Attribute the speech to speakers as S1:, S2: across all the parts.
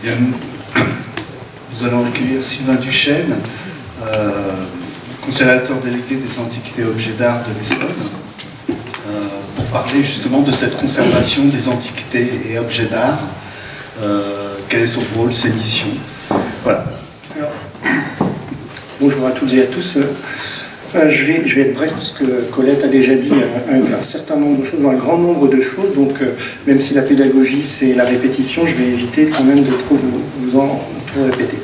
S1: Bien, nous allons accueillir Sylvain Duchesne, conservateur délégué des antiquités et objets d'art de l'Essonne, pour parler justement de cette conservation des antiquités et objets d'art. Quel est son rôle, ses missions? Voilà.
S2: Alors, bonjour à toutes et à tous. Je vais être bref parce que Colette a déjà dit un certain nombre de choses, un grand nombre de choses, donc même si la pédagogie c'est la répétition, je vais éviter quand même de trop vous en trop répéter.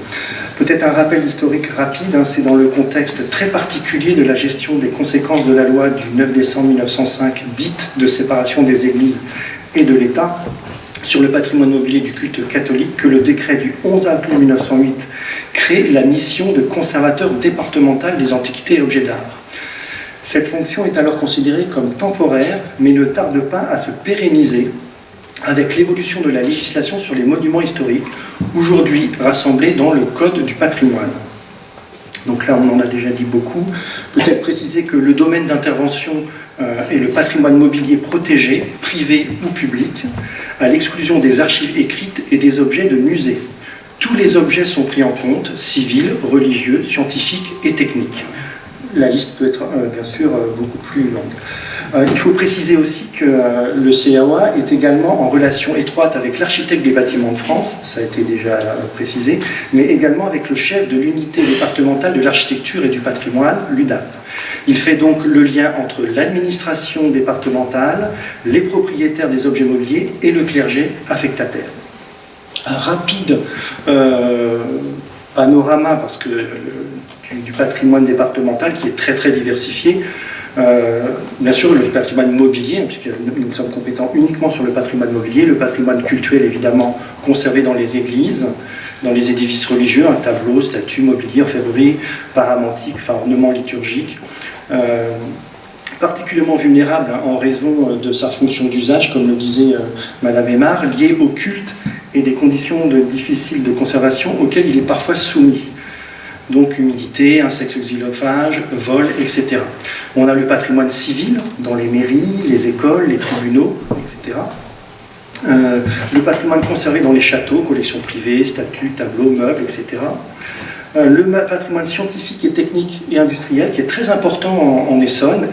S2: Peut-être un rappel historique rapide, c'est dans le contexte très particulier de la gestion des conséquences de la loi du 9 décembre 1905, dite de séparation des églises et de l'État, sur le patrimoine mobilier du culte catholique, que le décret du 11 avril 1908 crée la mission de conservateur départemental des antiquités et objets d'art. Cette fonction est alors considérée comme temporaire, mais ne tarde pas à se pérenniser avec l'évolution de la législation sur les monuments historiques, aujourd'hui rassemblés dans le Code du patrimoine. Donc là, on en a déjà dit beaucoup. Peut-être préciser que le domaine d'intervention est le patrimoine mobilier protégé, privé ou public, à l'exclusion des archives écrites et des objets de musée. Tous les objets sont pris en compte, civils, religieux, scientifiques et techniques. La liste peut être bien sûr beaucoup plus longue. Il faut préciser aussi que le CAOA est également en relation étroite avec l'architecte des bâtiments de France, ça a été déjà précisé, mais également avec le chef de l'unité départementale de l'architecture et du patrimoine, l'UDAP. Il fait donc le lien entre l'administration départementale, les propriétaires des objets mobiliers et le clergé affectataire. Un rapide panorama parce que du patrimoine départemental qui est très très diversifié. Bien sûr le patrimoine mobilier, puisque nous sommes compétents uniquement sur le patrimoine mobilier, le patrimoine cultuel évidemment conservé dans les églises, dans les édifices religieux, un tableau, statue, mobilier, orfèvrerie, paramantique, ornement liturgique, particulièrement vulnérable en raison de sa fonction d'usage, comme le disait Madame Aymar, liée au culte et des conditions difficiles de conservation auxquelles il est parfois soumis. Donc humidité, insectes xylophages, vol, etc. On a le patrimoine civil dans les mairies, les écoles, les tribunaux, etc. Le patrimoine conservé dans les châteaux, collections privées, statues, tableaux, meubles, etc. Le patrimoine scientifique et technique et industriel qui est très important en Essonne,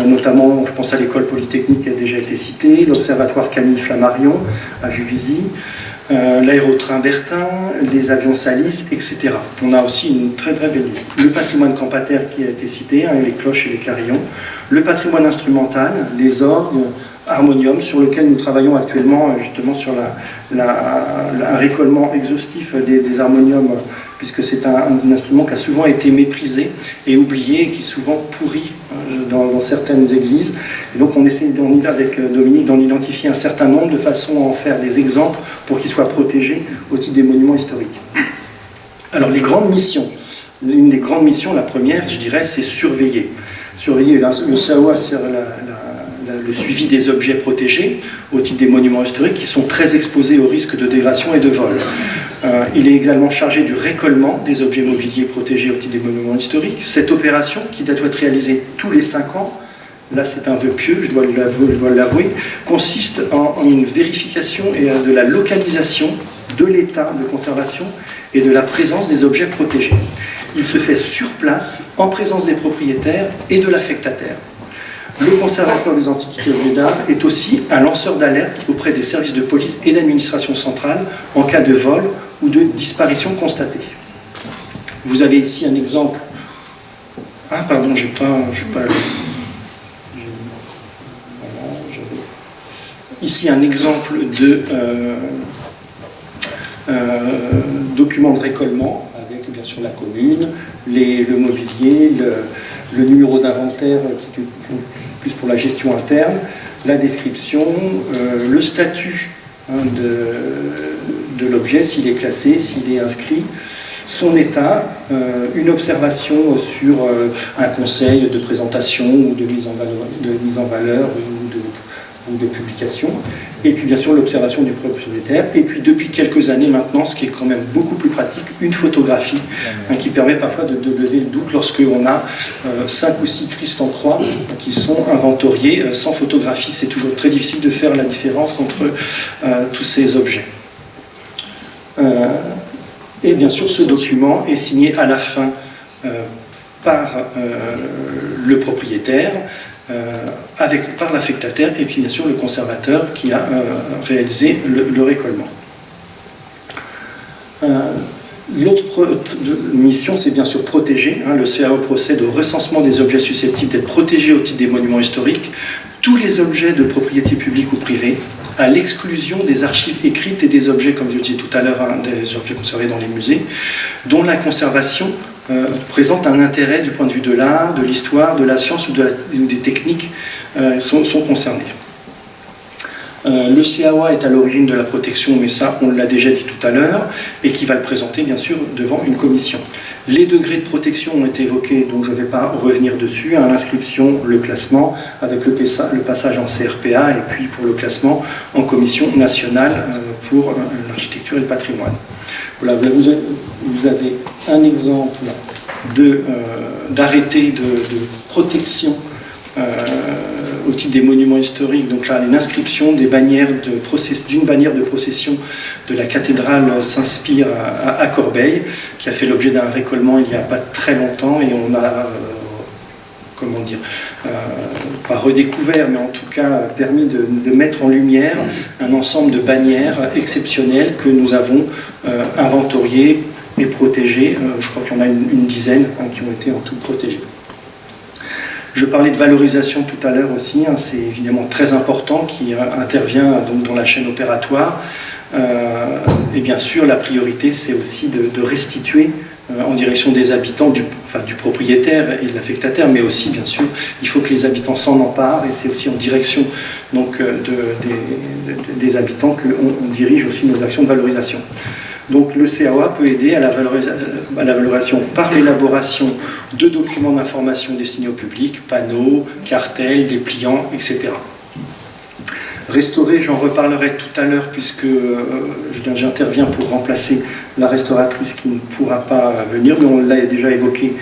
S2: notamment je pense à l'école polytechnique qui a déjà été citée, l'observatoire Camille Flammarion à Juvisy, l'aérotrain Bertin, les avions Salis, etc. On a aussi une très très belle liste. Le patrimoine campataire qui a été cité, les cloches et les carillons, le patrimoine instrumental, les orgues, harmonium, sur lequel nous travaillons actuellement justement sur un récollement exhaustif des harmoniums, puisque c'est un instrument qui a souvent été méprisé et oublié, et qui est souvent pourri dans certaines églises. Et donc on essaie avec Dominique d'en identifier un certain nombre de façon à en faire des exemples pour qu'ils soient protégés au titre des monuments historiques. Alors les grandes missions. Une des grandes missions, la première, je dirais, c'est surveiller. Surveiller le CAOA sur le suivi des objets protégés au titre des monuments historiques qui sont très exposés au risque de dégradation et de vol. Il est également chargé du récollement des objets mobiliers protégés au titre des monuments historiques. Cette opération, qui doit être réalisée tous les 5 ans, là c'est un vœu pieux, je dois l'avouer, consiste en une vérification de la localisation de l'état de conservation et de la présence des objets protégés. Il se fait sur place, en présence des propriétaires et de l'affectataire. Le conservateur des antiquités et objets d'art est aussi un lanceur d'alerte auprès des services de police et d'administration centrale en cas de vol ou de disparition constatée. Vous avez ici un exemple. Ici un exemple de document de récollement avec bien sûr la commune, le mobilier, le numéro d'inventaire qui est plus pour la gestion interne, la description, le statut de l'objet, s'il est classé, s'il est inscrit, son état, une observation sur un conseil de présentation ou de mise en valeur ou de publication, et puis bien sûr l'observation du propriétaire, et puis depuis quelques années maintenant, ce qui est quand même beaucoup plus pratique, une photographie qui permet parfois de lever le doute lorsqu'on a 5 ou 6 Christ en croix qui sont inventoriés. Sans photographie, c'est toujours très difficile de faire la différence entre tous ces objets. Et bien sûr, ce document est signé à la fin par le propriétaire, par l'affectataire, et puis bien sûr le conservateur qui a réalisé le récolement. L'autre mission, c'est bien sûr protéger. Le CAO procède au recensement des objets susceptibles d'être protégés au titre des monuments historiques, tous les objets de propriété publique ou privée, à l'exclusion des archives écrites et des objets, comme je le disais tout à l'heure, des objets conservés dans les musées, dont la conservation présente un intérêt du point de vue de l'art, de l'histoire, de la science ou des techniques sont concernés. Le CAOA est à l'origine de la protection, mais ça, on l'a déjà dit tout à l'heure, et qui va le présenter, bien sûr, devant une commission. Les degrés de protection ont été évoqués, donc je ne vais pas revenir dessus. L'inscription, le classement, avec le passage en CRPA, et puis pour le classement en commission nationale pour l'architecture et le patrimoine. Voilà, vous avez un exemple d'arrêté de protection au titre des monuments historiques. Donc là, l'inscription d'une bannière de procession de la cathédrale Saint-Spire à Corbeil, qui a fait l'objet d'un récolement il n'y a pas très longtemps, et on a, pas redécouvert, mais en tout cas permis de mettre en lumière un ensemble de bannières exceptionnelles que nous avons inventoriées et protégées. Je crois qu'il y en a une dizaine qui ont été en tout protégées. Je parlais de valorisation tout à l'heure aussi, c'est évidemment très important, qui intervient donc dans la chaîne opératoire. Et bien sûr, la priorité, c'est aussi de restituer en direction des habitants, du propriétaire et de l'affectataire, mais aussi, bien sûr, il faut que les habitants s'en emparent, et c'est aussi en direction donc, des habitants qu'on dirige aussi nos actions de valorisation. Donc le CAOA peut aider à la valorisation par l'élaboration de documents d'information destinés au public, panneaux, cartels, dépliants, etc. Restaurer, j'en reparlerai tout à l'heure, puisque j'interviens pour remplacer la restauratrice qui ne pourra pas venir, mais on l'a déjà évoqué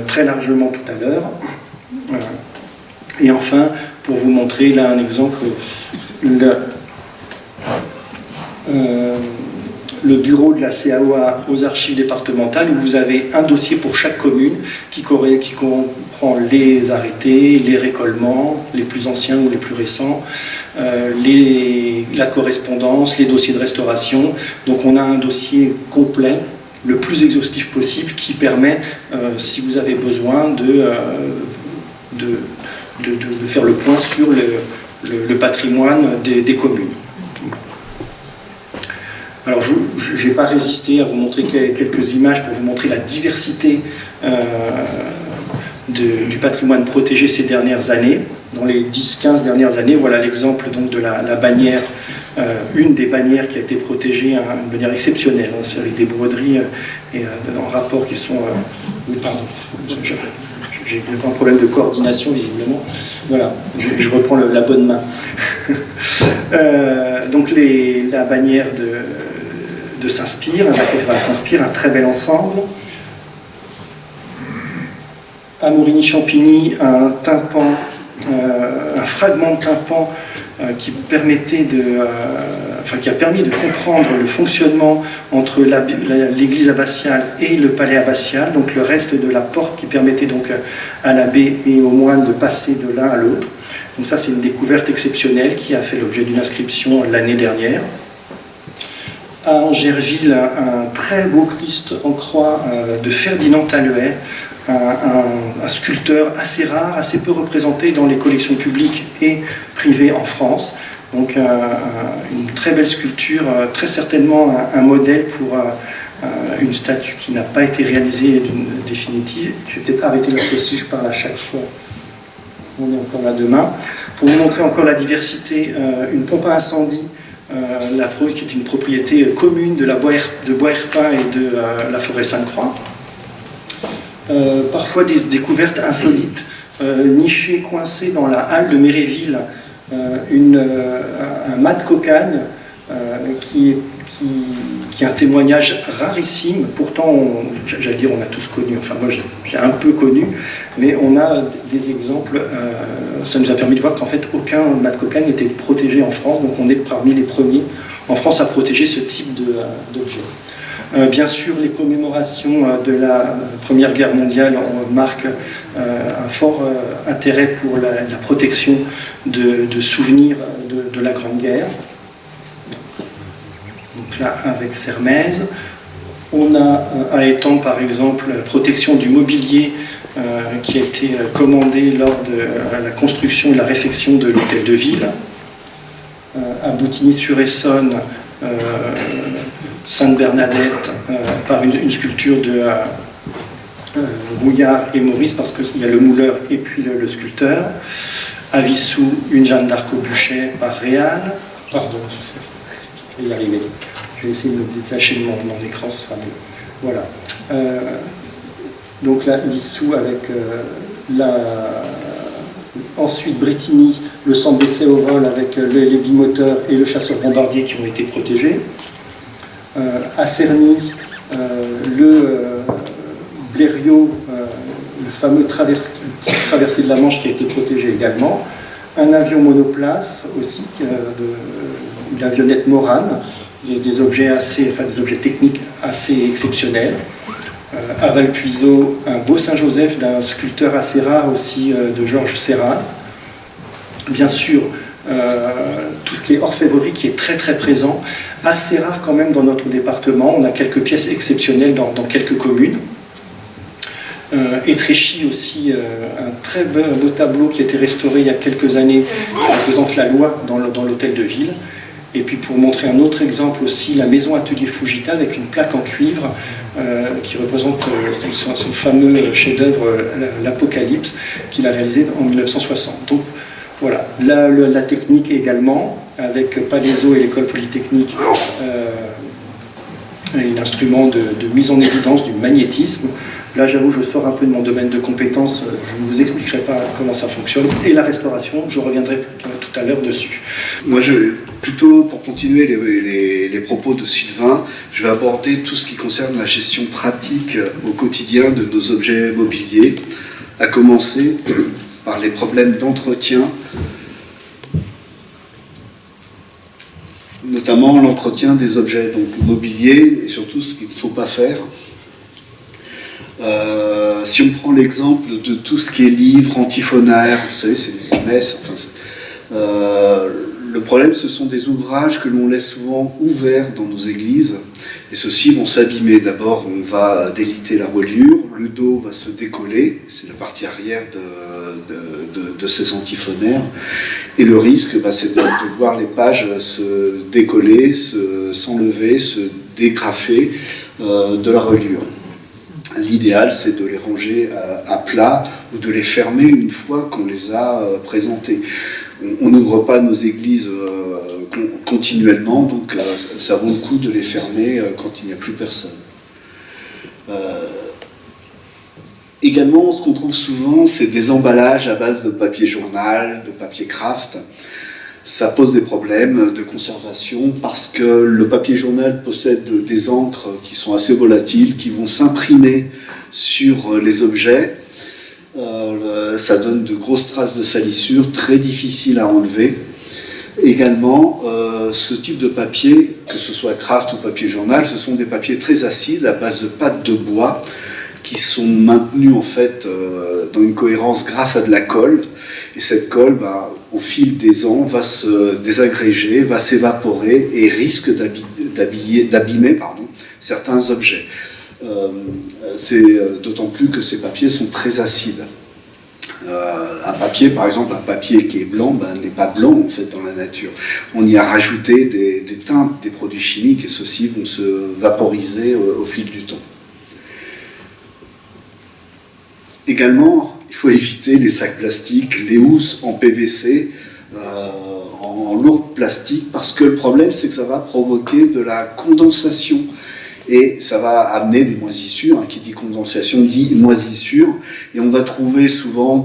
S2: très largement tout à l'heure. Et enfin, pour vous montrer là un exemple, le bureau de la CAOA aux archives départementales, où vous avez un dossier pour chaque commune qui comprend les arrêtés, les récollements, les plus anciens ou les plus récents, la correspondance, les dossiers de restauration. Donc on a un dossier complet, le plus exhaustif possible, qui permet, si vous avez besoin, de faire le point sur le patrimoine des communes. Alors, je n'ai pas résisté à vous montrer quelques images pour vous montrer la diversité du patrimoine protégé ces dernières années. Dans les 10-15 dernières années, voilà l'exemple donc de la bannière, une des bannières qui a été protégée, une bannière exceptionnelle, avec des broderies en rapport qui sont... pardon, j'ai un problème de coordination visiblement. Voilà, je reprends la bonne main. Donc la bannière de Saint-Spire, la cathédrale Saint-Spire, un très bel ensemble. À Morigny-Champigny, un tympan, un fragment de tympan qui a permis de comprendre le fonctionnement entre l'église abbatiale et le palais abbatial, donc le reste de la porte qui permettait donc à l'abbé et aux moines de passer de l'un à l'autre. Donc ça, c'est une découverte exceptionnelle qui a fait l'objet d'une inscription l'année dernière. À Angerville, un très beau Christ en croix de Ferdinand Taluet, un sculpteur assez rare, assez peu représenté dans les collections publiques et privées en France. Donc une très belle sculpture, très certainement un modèle pour une statue qui n'a pas été réalisée définitive. Je vais peut-être arrêter là si je parle à chaque fois. On est encore là demain. Pour vous montrer encore la diversité, une pompe à incendie, qui est une propriété commune de Bois-Herpin et de la forêt Sainte-Croix. Parfois des découvertes insolites, nichées, coincées dans la halle de Méréville, un mât de cocagne qui est un témoignage rarissime. Pourtant, j'allais dire, on a tous connu, enfin moi j'ai un peu connu, mais on a des exemples, ça nous a permis de voir qu'en fait aucun mât de cocagne n'était protégé en France, donc on est parmi les premiers en France à protéger ce type d'objet. Bien sûr, les commémorations de la Première Guerre mondiale marquent un fort intérêt pour la protection de souvenirs de la Grande Guerre. Donc là, avec Sermaize. On a à Étampes, par exemple, la protection du mobilier qui a été commandé lors de la construction et la réfection de l'hôtel de ville. À Boutigny-sur-Essonne, Sainte-Bernadette, par une sculpture de Rouillard et Maurice, parce qu'il y a le mouleur et puis le sculpteur. À Vissou, une Jeanne d'Arc au bûcher par Réal. Pardon, je vais y arriver. Je vais essayer de me détacher de mon écran, ce sera mieux. Voilà. Donc là, Vissou avec ensuite Brétigny, le centre d'essai au vol avec les bimoteurs et le chasseur bombardier qui ont été protégés. À Cerny, le Blériot, le fameux traversée de la Manche qui a été protégé également. Un avion monoplace aussi, l'avionnette Morane. Des objets techniques assez exceptionnels. À Valpuiseau, un beau Saint-Joseph d'un sculpteur assez rare aussi, de Georges Serraz. Bien sûr, tout ce qui est orfèvrerie qui est très très présent, assez rare quand même dans notre département. On a quelques pièces exceptionnelles dans quelques communes. Étréchy aussi, un très beau tableau qui a été restauré il y a quelques années, qui représente la loi dans l'hôtel de ville. Et puis pour montrer un autre exemple aussi, la maison atelier Fujita avec une plaque en cuivre qui représente son fameux chef-d'œuvre l'Apocalypse qu'il a réalisé en 1960. Donc voilà, la technique également, avec Palaiso et l'école polytechnique, un instrument de mise en évidence du magnétisme. Là, j'avoue, je sors un peu de mon domaine de compétences, je ne vous expliquerai pas comment ça fonctionne. Et la restauration, je reviendrai tout à l'heure dessus.
S3: Moi, plutôt, pour continuer les propos de Sylvain, je vais aborder tout ce qui concerne la gestion pratique au quotidien de nos objets mobiliers, à commencer par les problèmes d'entretien, notamment l'entretien des objets donc mobiliers et surtout ce qu'il ne faut pas faire. Si on prend l'exemple de tout ce qui est livres, antiphonaires, vous savez, c'est des messes, le problème, ce sont des ouvrages que l'on laisse souvent ouverts dans nos églises, et ceux-ci vont s'abîmer. D'abord, on va déliter la reliure, le dos va se décoller, c'est la partie arrière de ces antiphonaires, et le risque, c'est de voir les pages se décoller, s'enlever, se dégrafer de la reliure. L'idéal, c'est de les ranger à plat ou de les fermer une fois qu'on les a présentés. On n'ouvre pas nos églises continuellement, donc ça vaut le coup de les fermer quand il n'y a plus personne. Également, ce qu'on trouve souvent, c'est des emballages à base de papier journal, de papier craft. Ça pose des problèmes de conservation parce que le papier journal possède des encres qui sont assez volatiles, qui vont s'imprimer sur les objets. Ça donne de grosses traces de salissure, très difficiles à enlever. Également, ce type de papier, que ce soit craft ou papier journal, ce sont des papiers très acides à base de pâte de bois qui sont maintenus en fait dans une cohérence grâce à de la colle. Et cette colle, au fil des ans, va se désagréger, va s'évaporer et risque d'abîmer certains objets. C'est d'autant plus que ces papiers sont très acides. Un papier, par exemple, un papier qui est blanc, n'est pas blanc en fait dans la nature. On y a rajouté des teintes, des produits chimiques, et ceux-ci vont se vaporiser au fil du temps. Également, il faut éviter les sacs plastiques, les housses en PVC, en lourd plastique, parce que le problème, c'est que ça va provoquer de la condensation. Et ça va amener des moisissures, qui dit condensation dit moisissure, et on va trouver souvent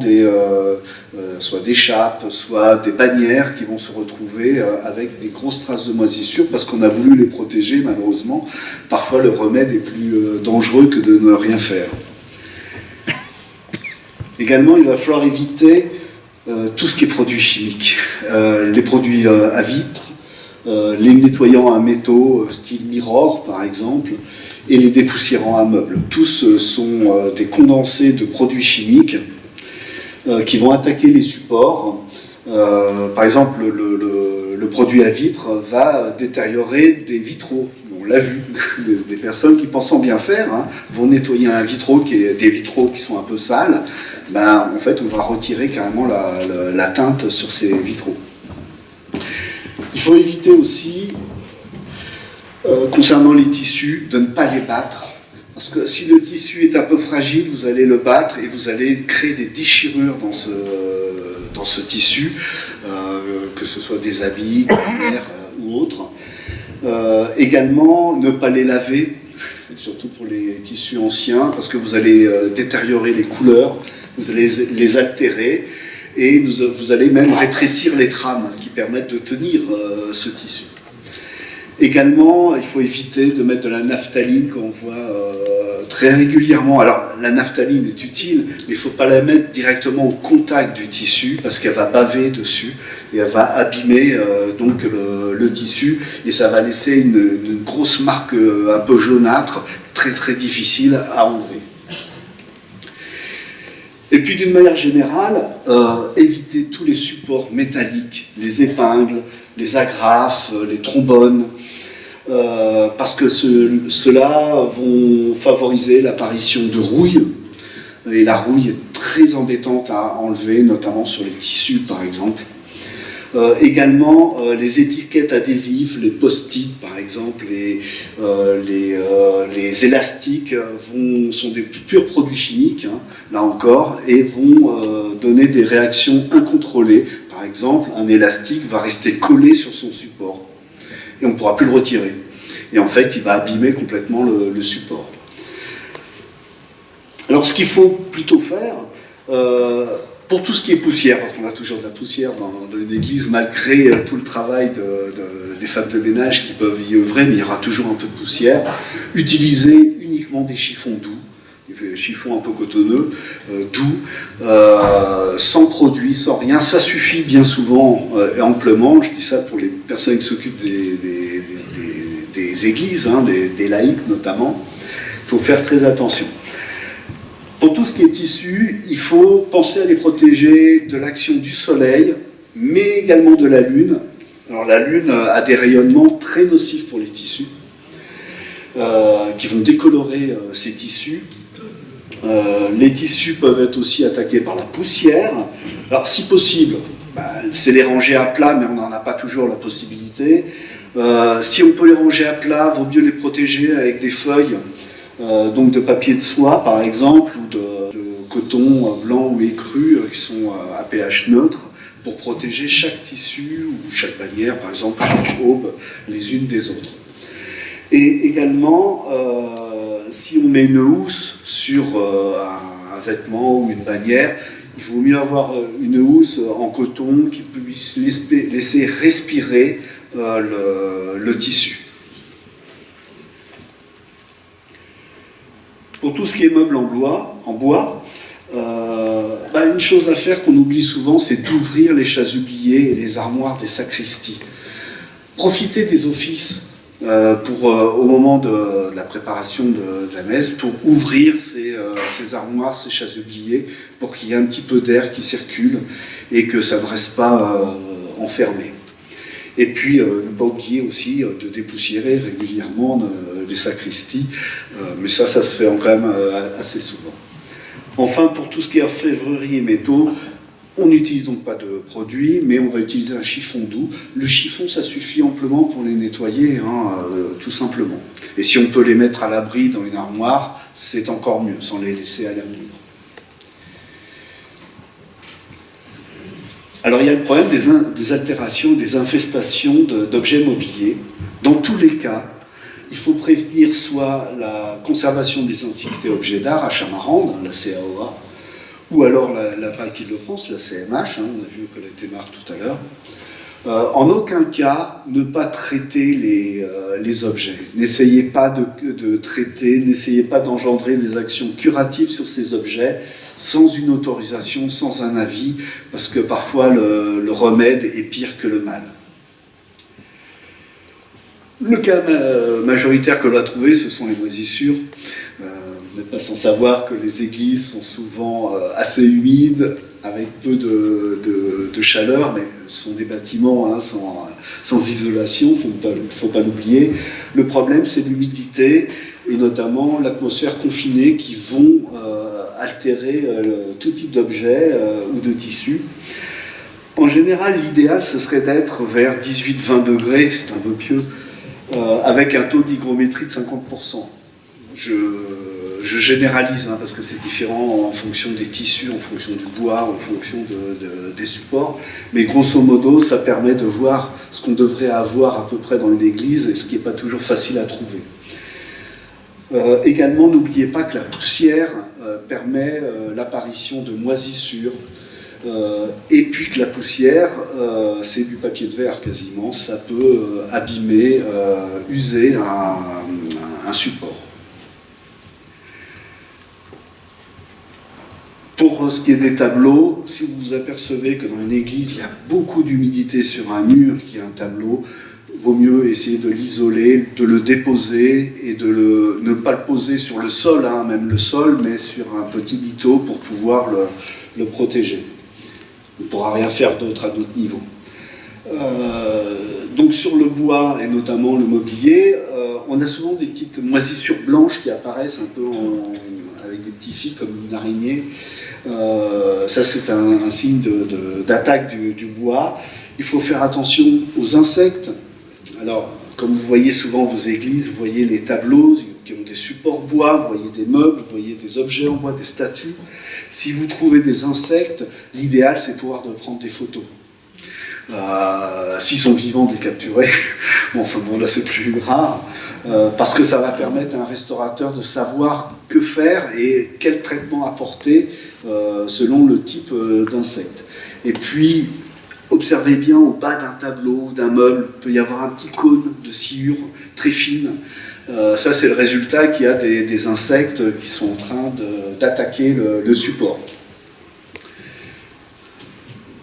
S3: soit des chapes, soit des bannières qui vont se retrouver avec des grosses traces de moisissure parce qu'on a voulu les protéger, malheureusement. Parfois le remède est plus dangereux que de ne rien faire. Également, il va falloir éviter tout ce qui est produits chimiques, les produits à vitre, les nettoyant à métaux, style Mirror par exemple, et les dépoussiérant à meubles. Tous sont des condensés de produits chimiques qui vont attaquer les supports. Par exemple, le produit à vitre va détériorer des vitraux. On l'a vu, des personnes qui pensant bien faire vont nettoyer des vitraux qui sont un peu sales. En fait, on va retirer carrément la teinte sur ces vitraux. Il faut éviter aussi, concernant les tissus, de ne pas les battre. Parce que si le tissu est un peu fragile, vous allez le battre et vous allez créer des déchirures dans ce tissu, que ce soit des habits, des verres ou autres. Également, ne pas les laver, surtout pour les tissus anciens, parce que vous allez détériorer les couleurs, vous allez les altérer, et vous allez même rétrécir les trames qui permettent de tenir ce tissu. Également, il faut éviter de mettre de la naphtaline qu'on voit très régulièrement. Alors, la naphtaline est utile, mais il ne faut pas la mettre directement au contact du tissu parce qu'elle va baver dessus et elle va abîmer donc le tissu et ça va laisser une grosse marque un peu jaunâtre, très très difficile à enlever. Et puis d'une manière générale, éviter tous les supports métalliques, les épingles, les agrafes, les trombones, parce que ceux-là vont favoriser l'apparition de rouille, et la rouille est très embêtante à enlever, notamment sur les tissus par exemple. Également, les étiquettes adhésives, les post-it par exemple, les élastiques sont des purs produits chimiques, là encore, et vont donner des réactions incontrôlées. Par exemple, un élastique va rester collé sur son support et on ne pourra plus le retirer. Et en fait, il va abîmer complètement le support. Alors, ce qu'il faut plutôt faire, pour tout ce qui est poussière, parce qu'on a toujours de la poussière dans une église, malgré tout le travail des femmes de ménage qui peuvent y œuvrer, mais il y aura toujours un peu de poussière, utilisez uniquement des chiffons doux, des chiffons un peu cotonneux, doux, sans produit, sans rien. Ça suffit bien souvent et amplement. Je dis ça pour les personnes qui s'occupent des églises, des laïcs notamment. Il faut faire très attention. Pour tout ce qui est tissu, il faut penser à les protéger de l'action du soleil, mais également de la lune. Alors la lune a des rayonnements très nocifs pour les tissus, qui vont décolorer ces tissus. Les tissus peuvent être aussi attaqués par la poussière. Alors si possible, c'est les ranger à plat, mais on n'en a pas toujours la possibilité. Si on peut les ranger à plat, il vaut mieux les protéger avec des feuilles, donc de papier de soie par exemple, ou de coton blanc ou écru qui sont à pH neutre, pour protéger chaque tissu ou chaque bannière, par exemple chaque aube, les unes des autres. Et également, si on met une housse sur un vêtement ou une bannière, il vaut mieux avoir une housse en coton qui puisse laisser respirer le tissu. Pour tout ce qui est meubles en bois, une chose à faire qu'on oublie souvent, c'est d'ouvrir les chasubliers et les armoires des sacristies. Profitez des offices au moment de la préparation de la messe, pour ouvrir ces armoires, ces chasubliers, pour qu'il y ait un petit peu d'air qui circule et que ça ne reste pas enfermé. Et puis, ne pas oublier aussi de dépoussiérer régulièrement les sacristies, mais ça se fait quand même assez souvent. Enfin, pour tout ce qui est orfèvrerie et métaux, on n'utilise donc pas de produit, mais on va utiliser un chiffon doux. Le chiffon, ça suffit amplement pour les nettoyer, tout simplement. Et si on peut les mettre à l'abri dans une armoire, c'est encore mieux, sans les laisser à l'air libre. Alors il y a le problème des altérations, des infestations d'objets mobiliers. Dans tous les cas, il faut prévenir soit la conservation des antiquités objets d'art à Chamarande, la CAOA, ou alors la DRAC Île-de-France, la CMH, on a vu Colette Aymar tout à l'heure. En aucun cas, ne pas traiter les objets. N'essayez pas de traiter, n'essayez pas d'engendrer des actions curatives sur ces objets sans une autorisation, sans un avis, parce que parfois le remède est pire que le mal. Le cas majoritaire que l'on a trouvé, ce sont les moisissures. Vous n'êtes pas sans savoir que les églises sont souvent assez humides, avec peu de chaleur, mais ce sont des bâtiments hein, sans isolation, il ne faut pas l'oublier. Le problème, c'est l'humidité, et notamment l'atmosphère confinée qui vont altérer tout type d'objets ou de tissus. En général, l'idéal, ce serait d'être vers 18-20 degrés, c'est un vœu pieux, avec un taux d'hygrométrie de 50%. Je généralise, hein, parce que c'est différent en fonction des tissus, en fonction du bois, en fonction des supports, mais grosso modo, ça permet de voir ce qu'on devrait avoir à peu près dans une église, et ce qui n'est pas toujours facile à trouver. Également, n'oubliez pas que la poussière permet l'apparition de moisissures, et puis que la poussière, c'est du papier de verre quasiment, ça peut abîmer, user un support. Pour ce qui est des tableaux, si vous vous apercevez que dans une église, il y a beaucoup d'humidité sur un mur qui est un tableau, vaut mieux essayer de l'isoler, de le déposer et de ne pas le poser sur le sol, hein, même le sol, mais sur un petit lito pour pouvoir le protéger. On ne pourra rien faire d'autre à d'autres niveaux. Donc sur le bois et notamment le mobilier, on a souvent des petites moisissures blanches qui apparaissent un peu avec des petits fils comme une araignée. Ça c'est un signe d'attaque du bois. Il faut faire attention aux insectes. Alors, comme vous voyez souvent vos églises, vous voyez les tableaux qui ont des supports bois, vous voyez des meubles, vous voyez des objets en bois, des statues. Si vous trouvez des insectes, l'idéal c'est de pouvoir prendre des photos. S'ils sont vivants, de les capturer. Bon, enfin bon, là c'est plus rare, parce que ça va permettre à un restaurateur de savoir que faire et quel traitement apporter selon le type d'insecte. Et puis, observez bien au bas d'un tableau, d'un meuble, il peut y avoir un petit cône de sciure très fine. Ça, c'est le résultat qu'il y a des insectes qui sont en train d'attaquer le support.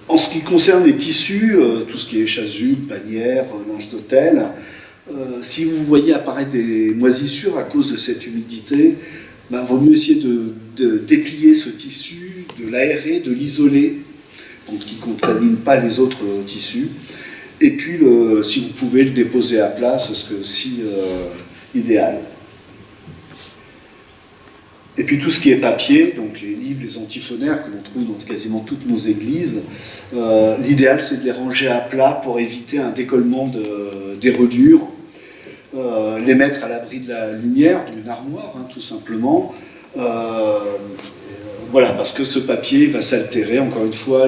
S3: En ce qui concerne les tissus, tout ce qui est chasuble, bannière, linge d'hôtel, si vous voyez apparaître des moisissures à cause de cette humidité, vaut mieux essayer de déplier ce tissu, de l'aérer, de l'isoler, pour qu'il ne contamine pas les autres tissus. Et puis, si vous pouvez le déposer à plat, ce serait aussi idéal. Et puis tout ce qui est papier, donc les livres, les antiphonaires que l'on trouve dans quasiment toutes nos églises, l'idéal c'est de les ranger à plat pour éviter un décollement des reliures, les mettre à l'abri de la lumière, d'une armoire hein, tout simplement. Voilà, parce que ce papier va s'altérer. Encore une fois,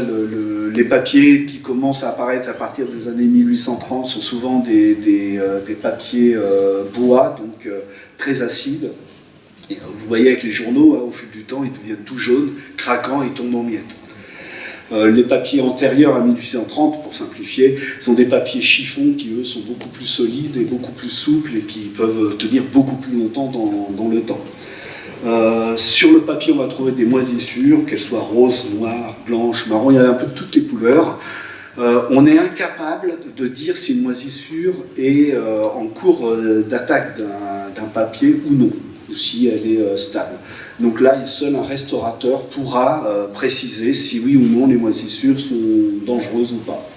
S3: les papiers qui commencent à apparaître à partir des années 1830 sont souvent des papiers bois, donc très acides. Et vous voyez avec les journaux, hein, au fil du temps, ils deviennent tout jaunes, craquants et tombent en miettes. Les papiers antérieurs à 1830, pour simplifier, sont des papiers chiffons qui, eux, sont beaucoup plus solides et beaucoup plus souples et qui peuvent tenir beaucoup plus longtemps dans le temps. Sur le papier, on va trouver des moisissures, qu'elles soient roses, noires, blanches, marron, il y a un peu de toutes les couleurs. On est incapable de dire si une moisissure est en cours d'attaque d'un papier ou non, ou si elle est stable. Donc là, seul un restaurateur pourra préciser si oui ou non les moisissures sont dangereuses ou pas.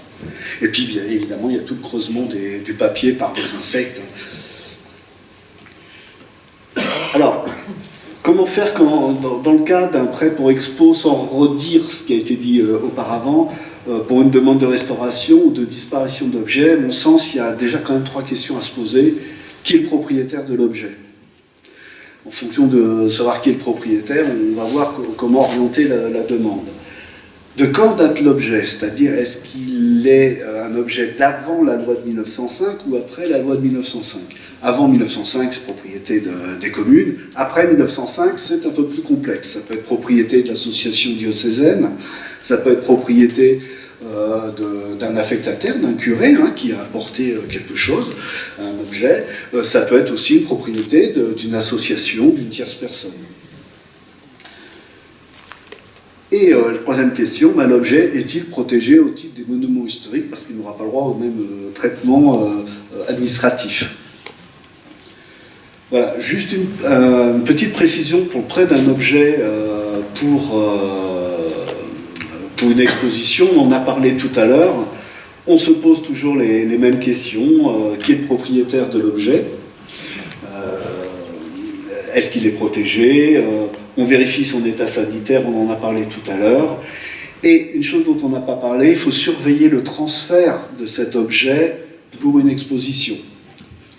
S3: Et puis, bien évidemment, il y a tout le creusement du papier par des insectes. Alors, comment faire dans le cas d'un prêt pour expo, sans redire ce qui a été dit auparavant, pour une demande de restauration ou de disparition d'objets? À mon sens, il y a déjà quand même 3 questions à se poser. Qui est le propriétaire de l'objet? En fonction de savoir qui est le propriétaire, on va voir comment orienter la demande. De quand date l'objet? C'est-à-dire, est-ce qu'il est un objet d'avant la loi de 1905 ou après la loi de 1905? Avant 1905, c'est propriété des communes. Après 1905, c'est un peu plus complexe. Ça peut être propriété de l'association diocésaine, ça peut être propriété d'un affectataire, d'un curé hein, qui a apporté quelque chose, un objet. Ça peut être aussi une propriété d'une association, d'une tierce personne. Et la troisième question, l'objet est-il protégé au titre des monuments historiques parce qu'il n'aura pas le droit au même traitement administratif. Voilà, juste une petite précision pour le prêt d'un objet pour une exposition. On en a parlé tout à l'heure. On se pose toujours les mêmes questions. Qui est le propriétaire de l'objet? Est-ce qu'il est protégé? On vérifie son état sanitaire, on en a parlé tout à l'heure. Et une chose dont on n'a pas parlé, il faut surveiller le transfert de cet objet pour une exposition.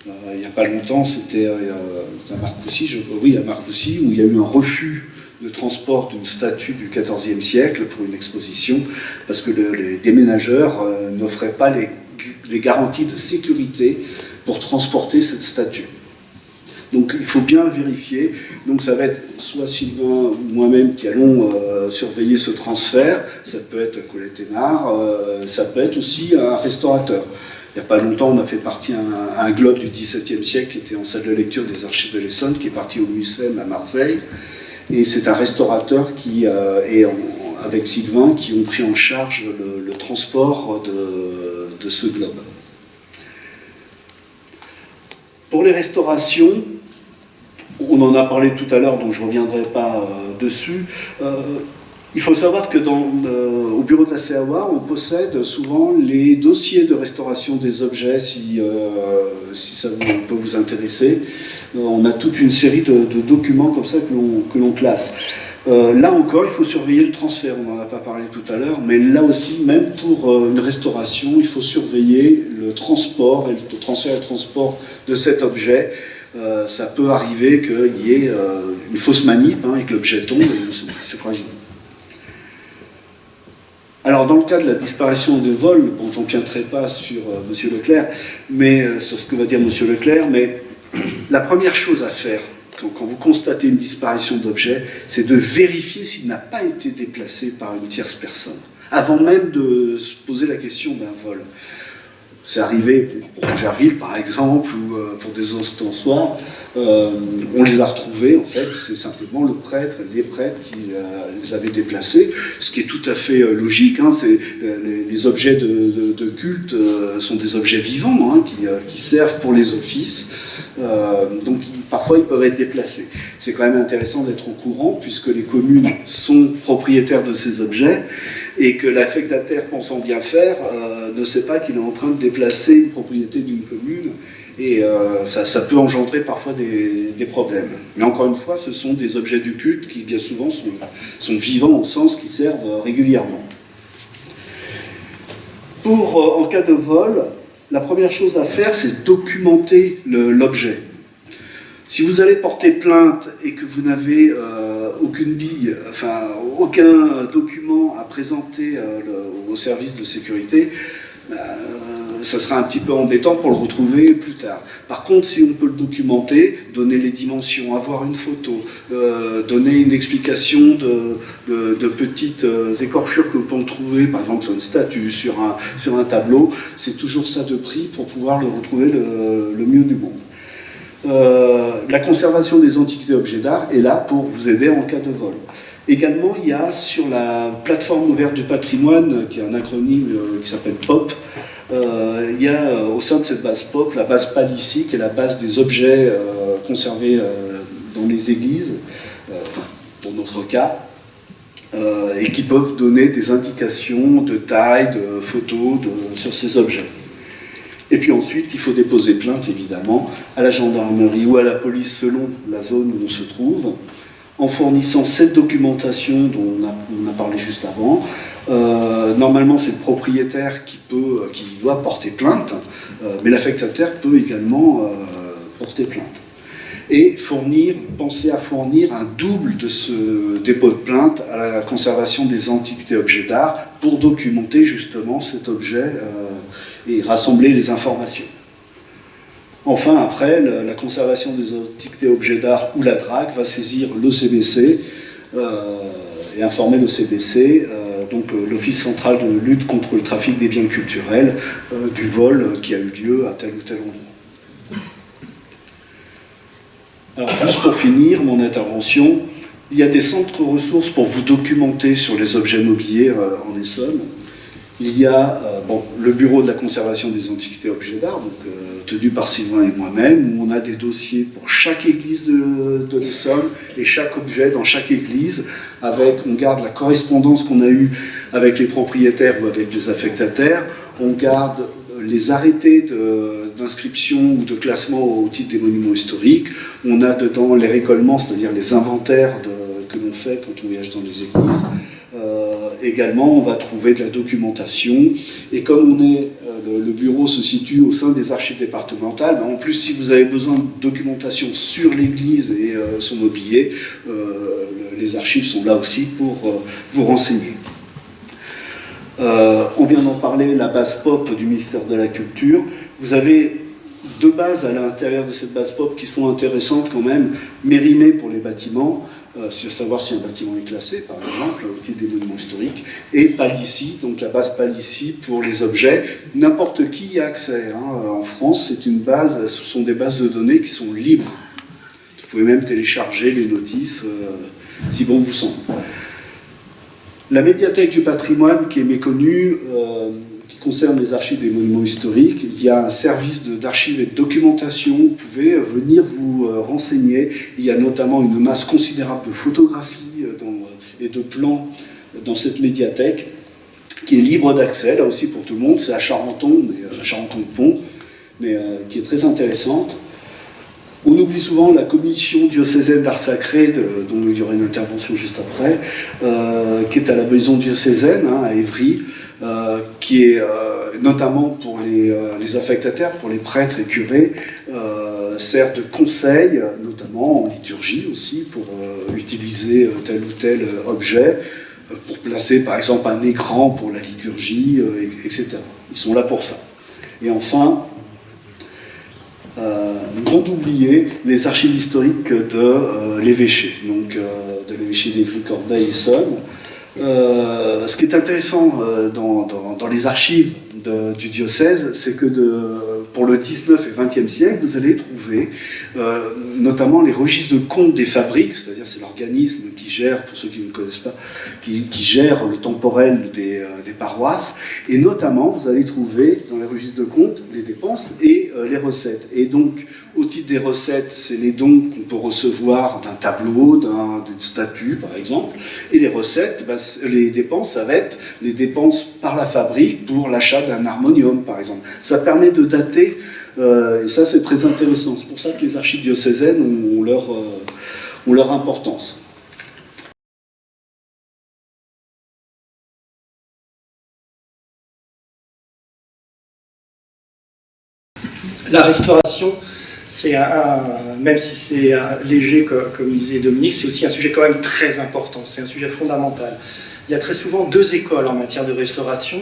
S3: Il n'y a pas longtemps, c'était à Marcoussis, à Marcoussis, où il y a eu un refus de transport d'une statue du XIVe siècle pour une exposition, parce que les déménageurs n'offraient pas les garanties de sécurité pour transporter cette statue. Donc il faut bien vérifier. Donc ça va être soit Sylvain ou moi-même qui allons surveiller ce transfert. Ça peut être Colette Hénard, ça peut être aussi un restaurateur. Il n'y a pas longtemps, on a fait partie à un globe du XVIIe siècle qui était en salle de lecture des Archives de l'Essonne, qui est parti au Mucem à Marseille. Et c'est un restaurateur qui avec Sylvain qui ont pris en charge le transport de ce globe. Pour les restaurations, on en a parlé tout à l'heure, donc je ne reviendrai pas dessus. Il faut savoir que au bureau de la CAOA, on possède souvent les dossiers de restauration des objets, si ça peut vous intéresser. On a toute une série de documents comme ça que l'on classe. Là encore, il faut surveiller le transfert, on n'en a pas parlé tout à l'heure, mais là aussi, même pour une restauration, il faut surveiller le transport, et le transfert et le transport de cet objet. Ça peut arriver qu'il y ait une fausse manip et que l'objet tombe, et c'est fragile. Alors, dans le cas de la disparition de vol, bon, j'empiéterai pas sur M. Leclerc, mais sur ce que va dire M. Leclerc, mais la première chose à faire, quand vous constatez une disparition d'objet, c'est de vérifier s'il n'a pas été déplacé par une tierce personne, avant même de se poser la question d'un vol. C'est arrivé pour Gerville, par exemple, ou pour des ostensoirs. On les a retrouvés, en fait, c'est simplement les prêtres qui les avaient déplacés, ce qui est tout à fait logique. Les objets de culte sont des objets vivants qui servent pour les offices. Donc parfois ils peuvent être déplacés. C'est quand même intéressant d'être au courant, puisque les communes sont propriétaires de ces objets, et que l'affectataire, pensant bien faire, ne sait pas qu'il est en train de déplacer une propriété d'une commune, et ça peut engendrer parfois des problèmes. Mais encore une fois, ce sont des objets du culte qui bien souvent sont vivants au sens qui servent régulièrement. En cas de vol, la première chose à faire, c'est documenter l'objet. Si vous allez porter plainte et que vous n'avez aucun document à présenter au service de sécurité, ça sera un petit peu embêtant pour le retrouver plus tard. Par contre, si on peut le documenter, donner les dimensions, avoir une photo, donner une explication de petites écorchures que vous pouvez trouver, par exemple sur une statue, sur un tableau, c'est toujours ça de prix pour pouvoir le retrouver le mieux du monde. La conservation des antiquités et objets d'art est là pour vous aider en cas de vol. Également, il y a sur la plateforme ouverte du patrimoine, qui est un acronyme qui s'appelle POP, il y a au sein de cette base POP la base PALICI, qui est la base des objets conservés dans les églises, pour notre cas, et qui peuvent donner des indications de taille, de photos sur ces objets. Et puis ensuite, il faut déposer plainte, évidemment, à la gendarmerie ou à la police selon la zone où on se trouve, en fournissant cette documentation dont on a parlé juste avant. Normalement, c'est le propriétaire qui doit porter plainte, mais l'affectataire peut également porter plainte. Et penser à fournir un double de ce dépôt de plainte à la conservation des antiquités et objets d'art pour documenter justement cet objet et rassembler les informations. Enfin, après, la conservation des antiquités et objets d'art ou la DRAC va saisir l'OCBC et informer l'OCBC, donc l'Office central de lutte contre le trafic des biens culturels, du vol qui a eu lieu à tel ou tel endroit. Alors, juste pour finir mon intervention, Il y a des centres ressources pour vous documenter sur les objets mobiliers en Essonne. Il y a le bureau de la conservation des antiquités et objets d'art, tenu par Sylvain et moi-même, où on a des dossiers pour chaque église de l'Essonne et chaque objet dans chaque église. On garde la correspondance qu'on a eue avec les propriétaires ou avec les affectataires. On garde les arrêtés d'inscription ou de classement au titre des monuments historiques. On a dedans les récollements, c'est-à-dire les inventaires que l'on fait quand on voyage dans les églises. Également, on va trouver de la documentation. Et comme le bureau se situe au sein des archives départementales, en plus, si vous avez besoin de documentation sur l'église et son mobilier, les archives sont là aussi pour vous renseigner. On vient d'en parler, la base POP du ministère de la Culture. Vous avez deux bases à l'intérieur de cette base POP qui sont intéressantes quand même. Mérimée pour les bâtiments, savoir si un bâtiment est classé, par exemple, au titre des monuments historiques, et Palissy, donc la base Palissy pour les objets. N'importe qui y a accès. En France, ce sont des bases de données qui sont libres. Vous pouvez même télécharger les notices si bon vous semble. La médiathèque du patrimoine, qui est méconnue, qui concerne les archives des monuments historiques, il y a un service d'archives et de documentation. Vous pouvez venir vous renseigner. Il y a notamment une masse considérable de photographies et de plans dans cette médiathèque, qui est libre d'accès, là aussi pour tout le monde. C'est à Charenton, à Charenton-de-Pont, mais qui est très intéressante. On oublie souvent la commission diocésaine d'art sacré, dont il y aura une intervention juste après, qui est à la maison diocésaine, à Évry, qui est notamment pour les affectataires, pour les prêtres et curés, sert de conseil, notamment en liturgie aussi, pour utiliser tel ou tel objet, pour placer par exemple un écran pour la liturgie, etc. Ils sont là pour ça. Et enfin, grand oublié, les archives historiques de l'évêché, donc de l'évêché d'Évry-Corbeil-Essonne. Ce qui est intéressant dans les archives du diocèse, c'est que pour le 19 et 20e siècle, vous allez trouver notamment les registres de comptes des fabriques, c'est-à-dire c'est l'organisme qui gère, pour ceux qui ne connaissent pas, qui gère le temporel des paroisses, et notamment vous allez trouver dans les registres de comptes les dépenses et les recettes. Et donc, au titre des recettes, c'est les dons qu'on peut recevoir d'un tableau, d'une statue par exemple, et les recettes, les dépenses, ça va être les dépenses par la fabrique pour l'achat d'un harmonium par exemple. Ça permet de dater, et ça c'est très intéressant. C'est pour ça que les archives diocésaines ont leur importance.
S2: La restauration, même si c'est léger, comme disait Dominique, c'est aussi un sujet quand même très important, c'est un sujet fondamental. Il y a très souvent deux écoles en matière de restauration.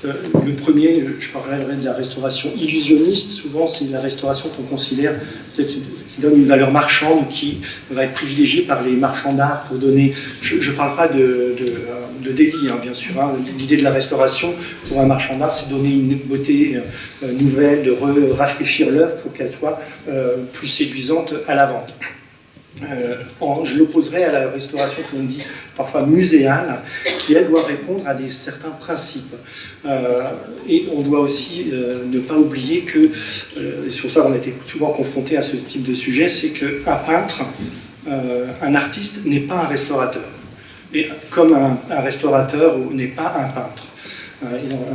S2: Le premier, je parlerai de la restauration illusionniste. Souvent, c'est la restauration qu'on considère peut-être qui donne une valeur marchande, qui va être privilégiée par les marchands d'art pour donner... Je ne parle pas de délit, bien sûr. L'idée de la restauration, pour un marchand d'art, c'est de donner une beauté nouvelle, de rafraîchir l'œuvre pour qu'elle soit plus séduisante à la vente. Je l'opposerai à la restauration qu'on dit parfois muséale, qui elle doit répondre à certains principes. Et on doit aussi ne pas oublier que, sur ça on a été souvent confronté à ce type de sujet, c'est qu'un peintre, un artiste n'est pas un restaurateur. Et comme un restaurateur n'est pas un peintre.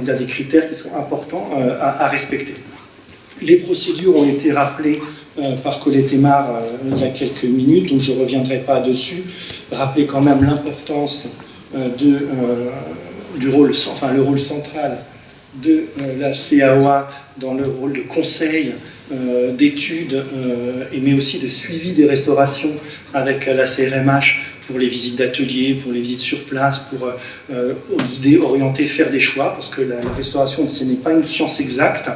S2: Il y a des critères qui sont importants à respecter. Les procédures ont été rappelées par Colette Aymar il y a quelques minutes, donc je ne reviendrai pas dessus. Rappeler quand même l'importance du rôle, le rôle central de la CAOA dans le rôle de conseil, d'études, mais aussi de suivi des restaurations avec la CRMH pour les visites d'ateliers, pour les visites sur place, pour guider, orienter, faire des choix, parce que la restauration, ce n'est pas une science exacte.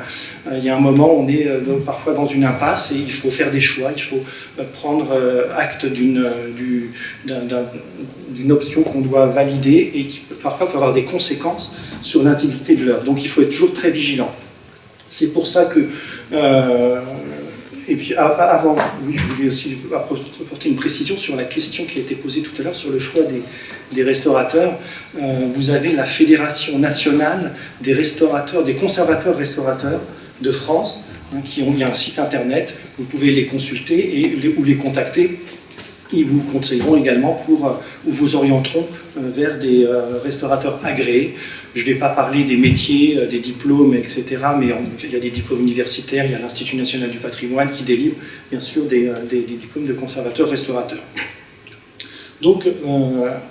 S2: Il y a un moment, on est parfois dans une impasse et il faut faire des choix, il faut prendre acte d'une option qu'on doit valider et qui parfois peut avoir des conséquences sur l'intégrité de l'œuvre. Donc il faut être toujours très vigilant. C'est pour ça que, Et puis avant, oui, je voulais aussi apporter une précision sur la question qui a été posée tout à l'heure sur le choix des restaurateurs. Vous avez la Fédération nationale des restaurateurs, des conservateurs-restaurateurs de France, il y a un site internet, vous pouvez les consulter ou les contacter. Ils vous conseilleront également ou vous orienteront vers des restaurateurs agréés. Je ne vais pas parler des métiers, des diplômes, etc. Mais il y a des diplômes universitaires, il y a l'Institut national du patrimoine qui délivre bien sûr des diplômes de conservateurs-restaurateurs. Donc,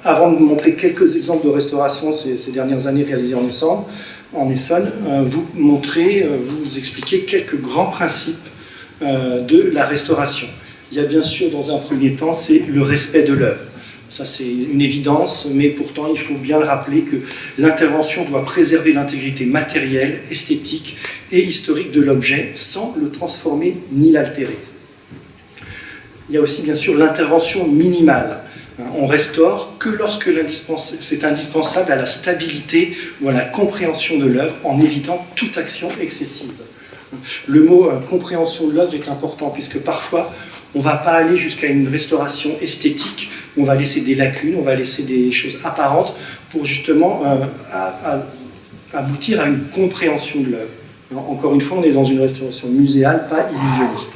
S2: avant de vous montrer quelques exemples de restauration ces dernières années réalisées en Essonne, vous expliquer quelques grands principes de la restauration. Il y a bien sûr, dans un premier temps, c'est le respect de l'œuvre. Ça, c'est une évidence, mais pourtant, il faut bien le rappeler que l'intervention doit préserver l'intégrité matérielle, esthétique et historique de l'objet sans le transformer ni l'altérer. Il y a aussi, bien sûr, l'intervention minimale. On restaure que lorsque c'est indispensable à la stabilité ou à la compréhension de l'œuvre en évitant toute action excessive. Le mot compréhension de l'œuvre est important puisque parfois, on ne va pas aller jusqu'à une restauration esthétique, on va laisser des lacunes, on va laisser des choses apparentes pour justement aboutir à une compréhension de l'œuvre. Encore une fois, on est dans une restauration muséale, pas illusionniste.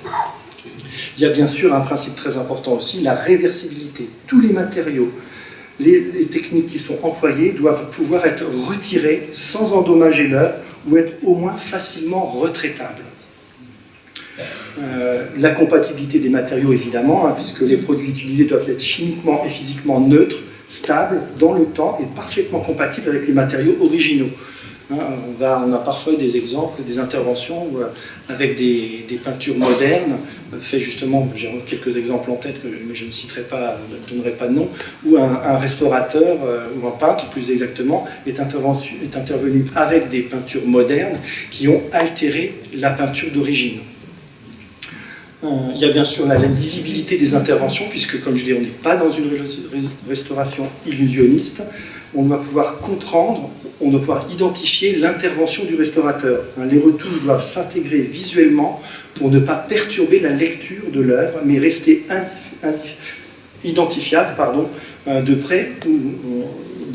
S2: Il y a bien sûr un principe très important aussi, la réversibilité. Tous les matériaux, les techniques qui sont employées doivent pouvoir être retirés sans endommager l'œuvre ou être au moins facilement retraitables. La compatibilité des matériaux, évidemment, puisque les produits utilisés doivent être chimiquement et physiquement neutres, stables dans le temps et parfaitement compatibles avec les matériaux originaux. On a parfois des exemples, des interventions avec des peintures modernes, fait justement, j'ai quelques exemples en tête, mais je ne citerai pas, ne donnerai pas de nom, où un restaurateur ou un peintre, plus exactement, est intervenu avec des peintures modernes qui ont altéré la peinture d'origine. Il y a bien sûr la lisibilité des interventions, puisque, comme je dis, on n'est pas dans une restauration illusionniste. On doit pouvoir comprendre, on doit pouvoir identifier l'intervention du restaurateur. Les retouches doivent s'intégrer visuellement pour ne pas perturber la lecture de l'œuvre, mais rester identifiables de près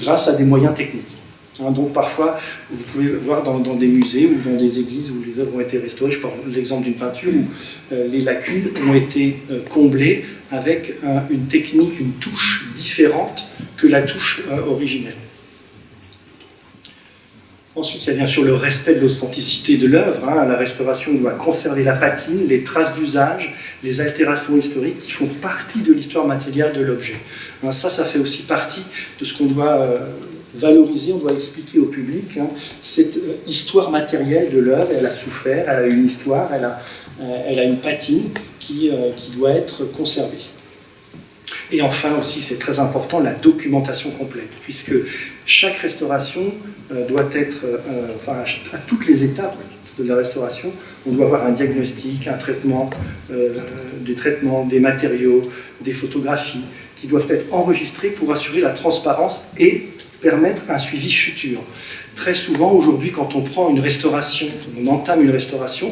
S2: grâce à des moyens techniques. Donc parfois, vous pouvez voir dans des musées ou dans des églises où les œuvres ont été restaurées, je prends l'exemple d'une peinture où les lacunes ont été comblées avec une technique, une touche différente que la touche originelle. Ensuite, il y a bien sûr le respect de l'authenticité de l'œuvre. La restauration doit conserver la patine, les traces d'usage, les altérations historiques qui font partie de l'histoire matérielle de l'objet. Ça fait aussi partie de ce qu'on doit valoriser, on doit expliquer au public cette histoire matérielle de l'œuvre. Elle a souffert, elle a une histoire, elle a une patine qui doit être conservée. Et enfin aussi, c'est très important, la documentation complète, puisque chaque restauration doit être, à toutes les étapes de la restauration, on doit avoir un diagnostic, un traitement, des matériaux, des photographies, qui doivent être enregistrés pour assurer la transparence et permettre un suivi futur. Très souvent, aujourd'hui, quand on prend une restauration, on entame une restauration,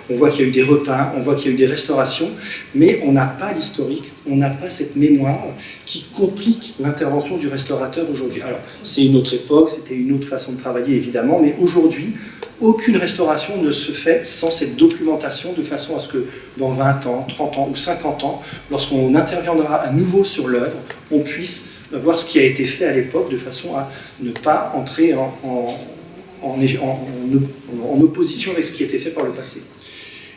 S2: on voit qu'il y a eu des repeints, on voit qu'il y a eu des restaurations, mais on n'a pas l'historique, on n'a pas cette mémoire qui complique l'intervention du restaurateur aujourd'hui. Alors, c'est une autre époque, c'était une autre façon de travailler, évidemment, mais aujourd'hui, aucune restauration ne se fait sans cette documentation, de façon à ce que dans 20 ans, 30 ans ou 50 ans, lorsqu'on interviendra à nouveau sur l'œuvre, on puisse voir ce qui a été fait à l'époque, de façon à ne pas entrer en opposition avec ce qui a été fait par le passé.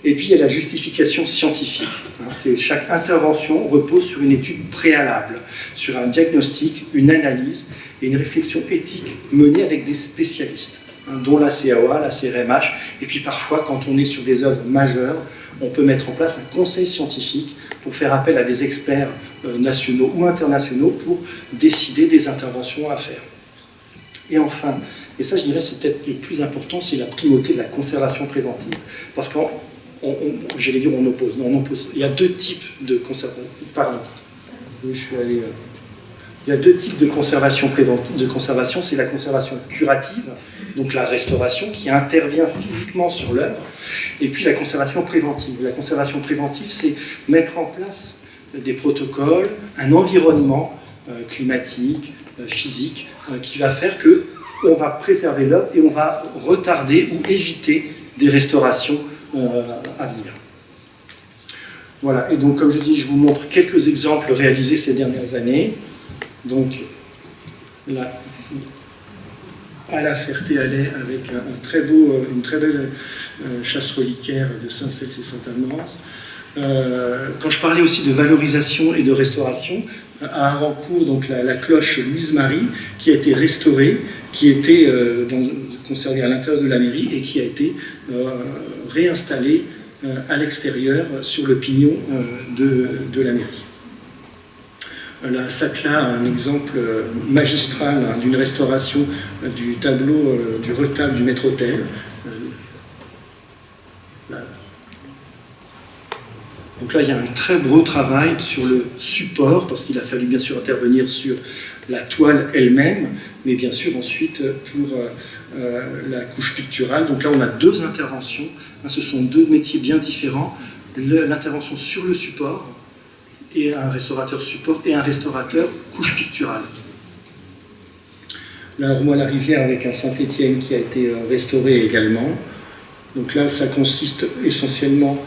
S2: Et puis il y a la justification scientifique. Chaque intervention repose sur une étude préalable, sur un diagnostic, une analyse et une réflexion éthique menée avec des spécialistes, dont la CAOA, la CRMH, et puis parfois, quand on est sur des œuvres majeures, on peut mettre en place un conseil scientifique pour faire appel à des experts nationaux ou internationaux pour décider des interventions à faire. Et enfin, et ça je dirais c'est peut-être le plus important, c'est la primauté de la conservation préventive. Parce qu'on oppose. Non, on oppose. Il y a deux types de conservation. Pardon. Oui, il y a deux types de conservation préventive. C'est la conservation curative, donc la restauration qui intervient physiquement sur l'œuvre, et puis la conservation préventive. La conservation préventive, c'est mettre en place des protocoles, un environnement climatique, physique, qui va faire qu'on va préserver l'œuvre et on va retarder ou éviter des restaurations à venir. Voilà, et donc comme je dis, je vous montre quelques exemples réalisés ces dernières années. Donc là, à la Ferté-Alais, avec une très belle chasse reliquaire de Saint-Cels et Saint-Amance. Quand je parlais aussi de valorisation et de restauration, à Arancourt, donc la cloche Louise-Marie, qui a été restaurée, qui était conservée à l'intérieur de la mairie et qui a été réinstallée à l'extérieur sur le pignon de la mairie. Là, Sacla, un exemple magistral d'une restauration du tableau du retable du maître-autel. Donc là, il y a un très beau travail sur le support, parce qu'il a fallu bien sûr intervenir sur la toile elle-même, mais bien sûr ensuite pour la couche picturale. Donc là, on a deux interventions. Ce sont deux métiers bien différents. L'intervention sur le support, et un restaurateur support, et un restaurateur couche picturale. Là, Romois-la-Rivière avec un Saint-Étienne qui a été restauré également. Donc là, ça consiste essentiellement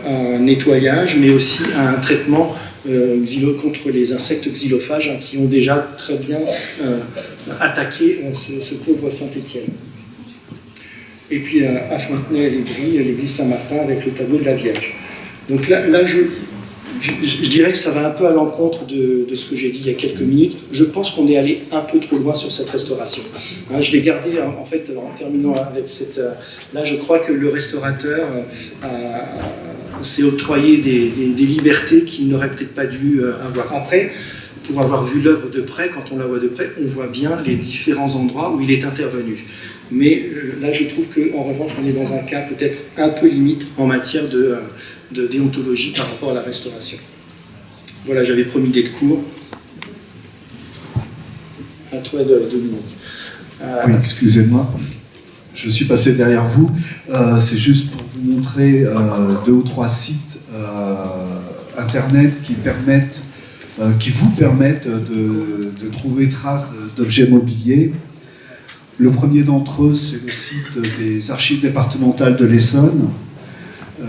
S2: à un nettoyage, mais aussi à un traitement contre les insectes xylophages qui ont déjà très bien attaqué ce pauvre Saint-Étienne. Et puis à Fontenay-les-Grilles, l'église Saint-Martin avec le tableau de la Vierge. Donc là je dirais que ça va un peu à l'encontre de ce que j'ai dit il y a quelques minutes. Je pense qu'on est allé un peu trop loin sur cette restauration. Je l'ai gardé en fait en terminant avec cette... Là, je crois que le restaurateur s'est octroyé des libertés qu'il n'aurait peut-être pas dû avoir. Après, pour avoir vu l'œuvre de près, quand on la voit de près, on voit bien les différents endroits où il est intervenu. Mais là, je trouve qu'en revanche, on est dans un cas peut-être un peu limite en matière de déontologie par rapport à la restauration. Voilà, j'avais promis d'être court. À toi, Dominique.
S3: Oui, excusez-moi. Je suis passé derrière vous. C'est juste pour vous montrer 2 ou 3 sites internet qui vous permettent de trouver traces d'objets mobiliers. Le premier d'entre eux, c'est le site des archives départementales de l'Essonne,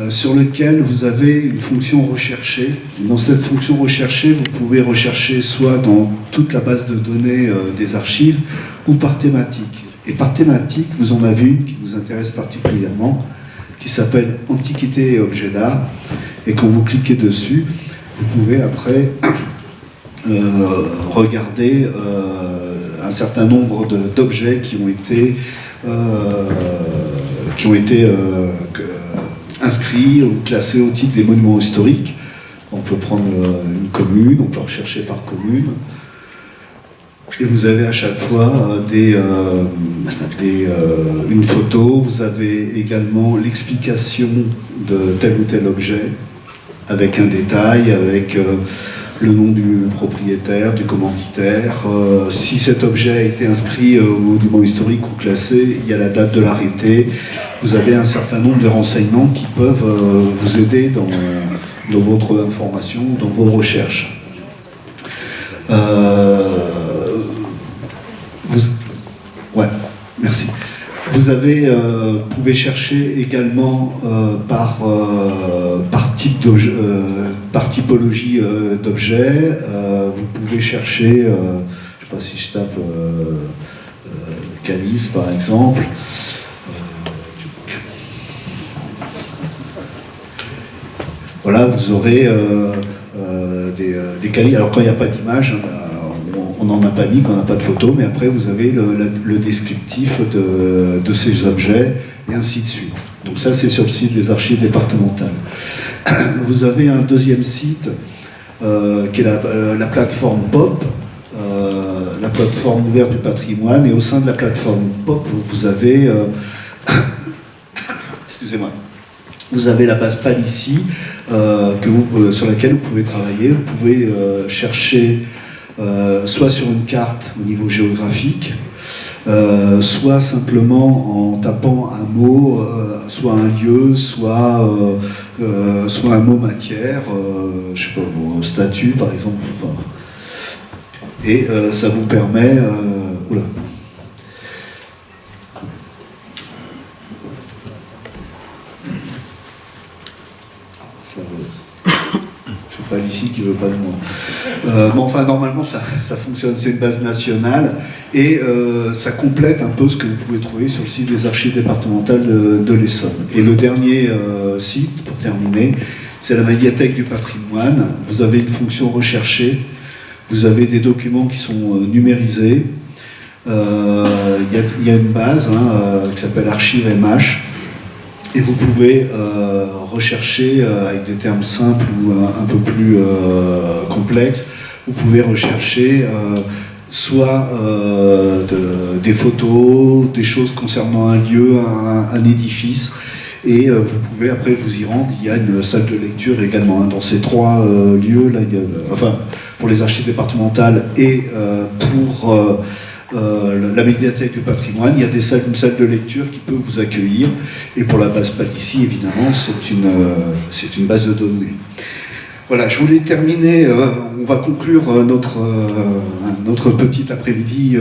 S3: sur lequel vous avez une fonction recherchée. Dans cette fonction recherchée, vous pouvez rechercher soit dans toute la base de données des archives ou par thématique. Et par thématique, vous en avez une qui vous intéresse particulièrement, qui s'appelle Antiquités et objets d'art. Et quand vous cliquez dessus, vous pouvez après regarder un certain nombre d'objets qui ont été inscrits ou classés au titre des monuments historiques. On peut prendre une commune, on peut rechercher par commune. Et vous avez à chaque fois une photo, vous avez également l'explication de tel ou tel objet, avec un détail, avec le nom du propriétaire, du commanditaire. Si cet objet a été inscrit au monument historique ou classé, il y a la date de l'arrêté. Vous avez un certain nombre de renseignements qui peuvent vous aider dans votre information, dans vos recherches. Ouais, merci. Vous pouvez chercher également par typologie d'objets. Vous pouvez chercher, je ne sais pas si je tape calice par exemple. Voilà, vous aurez des calices. Alors quand il n'y a pas d'image, on n'en a pas mis, quand on n'a pas de photo, mais après vous avez le descriptif de ces objets, et ainsi de suite. Donc ça, c'est sur le site des archives départementales. Vous avez un deuxième site, qui est la plateforme POP, la plateforme ouverte du patrimoine, et au sein de la plateforme POP, vous avez... excusez-moi. Vous avez la base Palissy, sur laquelle vous pouvez travailler. Vous pouvez chercher soit sur une carte au niveau géographique, soit simplement en tapant un mot, soit un lieu, soit un mot matière, je sais pas, bon, statue par exemple. Enfin, et ça vous permet... oula. Pas ici qui veut pas de moi. Bon, enfin, normalement, ça fonctionne, c'est une base nationale, et ça complète un peu ce que vous pouvez trouver sur le site des archives départementales de l'Essonne. Et le dernier site, pour terminer, c'est la médiathèque du patrimoine. Vous avez une fonction recherchée, vous avez des documents qui sont numérisés, il y a une base qui s'appelle Archive MH, et vous pouvez rechercher avec des termes simples ou un peu plus complexes. Vous pouvez rechercher soit des photos, des choses concernant un lieu, un édifice, et vous pouvez après vous y rendre. Il y a une salle de lecture également dans ces trois lieux là. Enfin, pour les archives départementales et pour la médiathèque du patrimoine, il y a une salle de lecture qui peut vous accueillir, et pour la base Palissy, évidemment, c'est une base de données. Voilà, je voulais terminer, on va conclure notre petit après-midi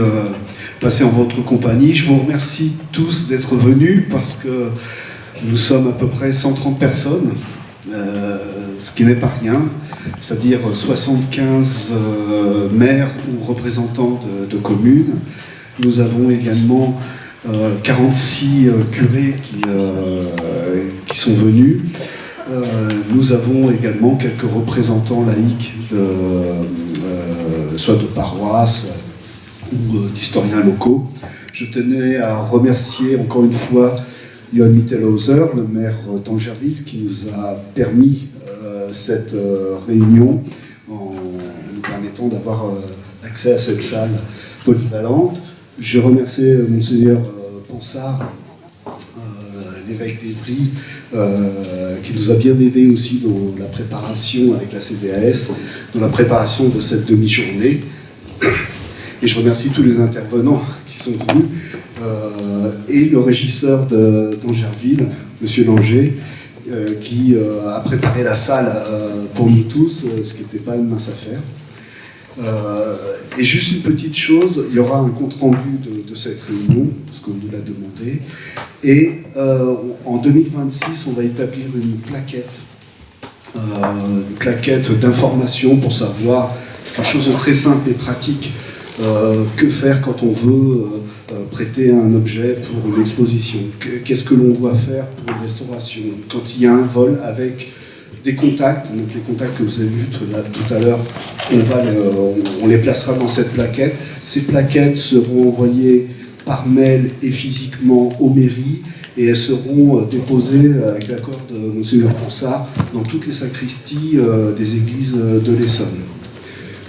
S3: passé en votre compagnie. Je vous remercie tous d'être venus, parce que nous sommes à peu près 130 personnes, ce qui n'est pas rien, c'est-à-dire 75 maires ou représentants de communes. Nous avons également 46 curés qui sont venus. Nous avons également quelques représentants laïcs, soit de paroisses ou d'historiens locaux. Je tenais à remercier encore une fois Johan Mittelhauser, le maire d'Angerville, qui nous a permis cette réunion en nous permettant d'avoir accès à cette salle polyvalente. Je remercie Monseigneur Pansard, l'évêque d'Évry, qui nous a bien aidés aussi dans la préparation avec la CDAS, dans la préparation de cette demi-journée. Et je remercie tous les intervenants qui sont venus, et le régisseur d'Angerville, M. Langer, qui a préparé la salle pour nous tous, ce qui n'était pas une mince affaire. Et juste une petite chose, il y aura un compte-rendu de cette réunion, parce qu'on nous l'a demandé, et en 2026, on va établir une plaquette d'information pour savoir quelque chose de très simple et pratique. Que faire quand on veut prêter un objet pour une exposition? Qu'est-ce que l'on doit faire pour une restauration? Quand il y a un vol avec des contacts, donc les contacts que vous avez vus tout à l'heure, on les placera dans cette plaquette. Ces plaquettes seront envoyées par mail et physiquement aux mairies, et elles seront déposées avec l'accord de Monseigneur Pansard dans toutes les sacristies des églises de l'Essonne.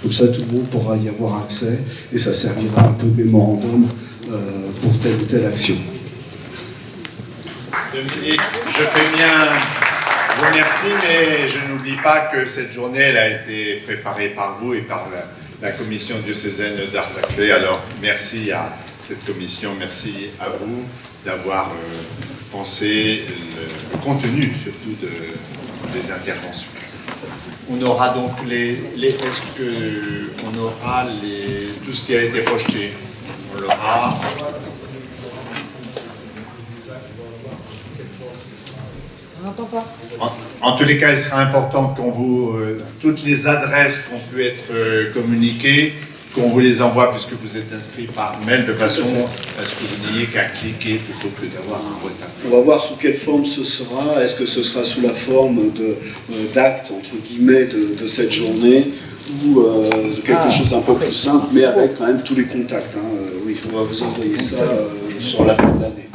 S3: Comme ça, tout le monde pourra y avoir accès, et ça servira un peu de mémorandum pour telle ou telle action.
S4: Dominique, je fais bien vous remercie, mais je n'oublie pas que cette journée elle a été préparée par vous et par la commission diocésaine d'Ars-Saclay. Alors, merci à cette commission, merci à vous d'avoir pensé le contenu, surtout, des interventions. On aura donc est-ce qu'on aura tout ce qui a été projeté? On l'aura.
S5: On n'entend pas.
S4: En tous les cas, il sera important qu'on vous toutes les adresses qui ont pu être communiquées, qu'on vous les envoie puisque vous êtes inscrit par mail, de façon à ce que vous n'ayez qu'à cliquer plutôt que d'avoir un retard.
S3: On va voir sous quelle forme ce sera. Est-ce que ce sera sous la forme d'acte, entre guillemets, de cette journée, ou de quelque chose d'un peu plus simple, mais avec quand même tous les contacts. Oui, on va vous envoyer ça sur la fin de l'année.